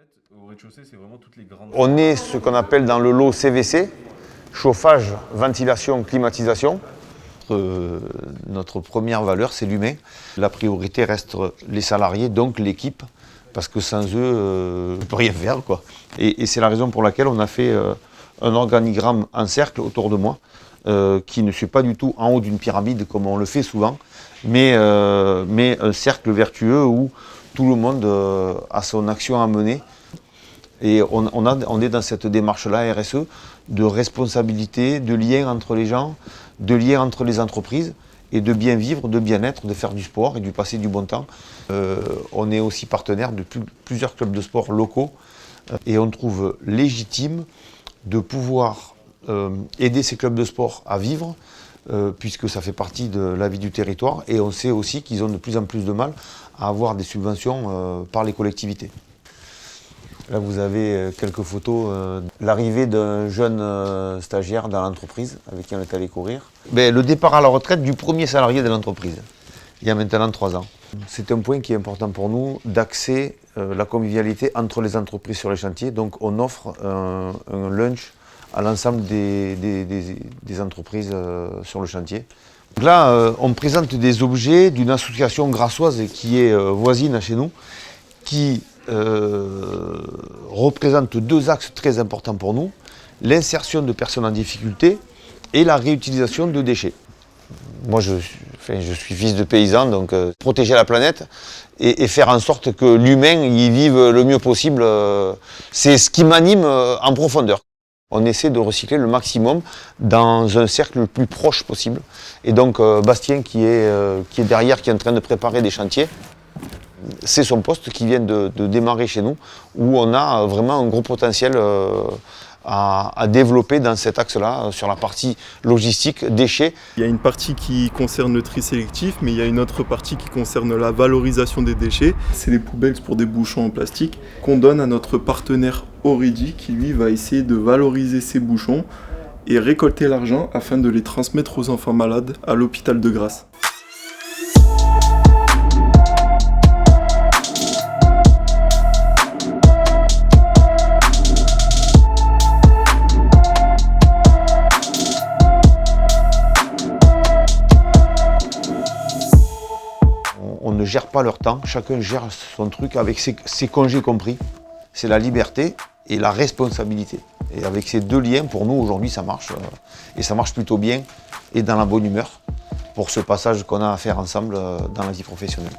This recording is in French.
Au rez-de-chaussée, c'est vraiment toutes les grandes... On est ce qu'on appelle dans le lot CVC, chauffage, ventilation, climatisation. Notre première valeur, c'est l'humain. La priorité reste les salariés, donc l'équipe, parce que sans eux, on ne peut rien faire, quoi. Et c'est la raison pour laquelle on a fait un organigramme en cercle autour de moi, qui ne suit pas du tout en haut d'une pyramide comme on le fait souvent, mais un cercle vertueux où tout le monde a son action à mener. Et on est dans cette démarche-là, RSE, de responsabilité, de lien entre les gens, de lien entre les entreprises, et de bien vivre, de bien-être, de faire du sport et de passer du bon temps. On est aussi partenaire de plusieurs clubs de sport locaux, et on trouve légitime de pouvoir aider ces clubs de sport à vivre, puisque ça fait partie de la vie du territoire, et on sait aussi qu'ils ont de plus en plus de mal à avoir des subventions par les collectivités. Là, vous avez quelques photos de l'arrivée d'un jeune stagiaire dans l'entreprise avec qui on est allé courir. Le départ à la retraite du premier salarié de l'entreprise, il y a maintenant 3 ans. C'est un point qui est important pour nous, d'axer la convivialité entre les entreprises sur les chantiers. Donc on offre un lunch à l'ensemble des entreprises sur le chantier. Donc là, on présente des objets d'une association grassoise qui est voisine chez nous, qui représente 2 axes très importants pour nous, l'insertion de personnes en difficulté et la réutilisation de déchets. Moi, je suis fils de paysan, donc protéger la planète et faire en sorte que l'humain y vive le mieux possible, c'est ce qui m'anime en profondeur. On essaie de recycler le maximum dans un cercle le plus proche possible. Et donc Bastien qui est derrière, qui est en train de préparer des chantiers, c'est son poste qui vient de démarrer chez nous, où on a vraiment un gros potentiel à développer dans cet axe-là, sur la partie logistique, déchets. Il y a une partie qui concerne le tri sélectif, mais il y a une autre partie qui concerne la valorisation des déchets. C'est les poubelles pour des bouchons en plastique qu'on donne à notre partenaire Oredi, qui lui va essayer de valoriser ces bouchons et récolter l'argent afin de les transmettre aux enfants malades à l'hôpital de Grasse. On ne gère pas leur temps, chacun gère son truc avec ses congés compris. C'est la liberté et la responsabilité. Et avec ces 2 liens, pour nous aujourd'hui, ça marche. Et ça marche plutôt bien et dans la bonne humeur pour ce passage qu'on a à faire ensemble dans la vie professionnelle.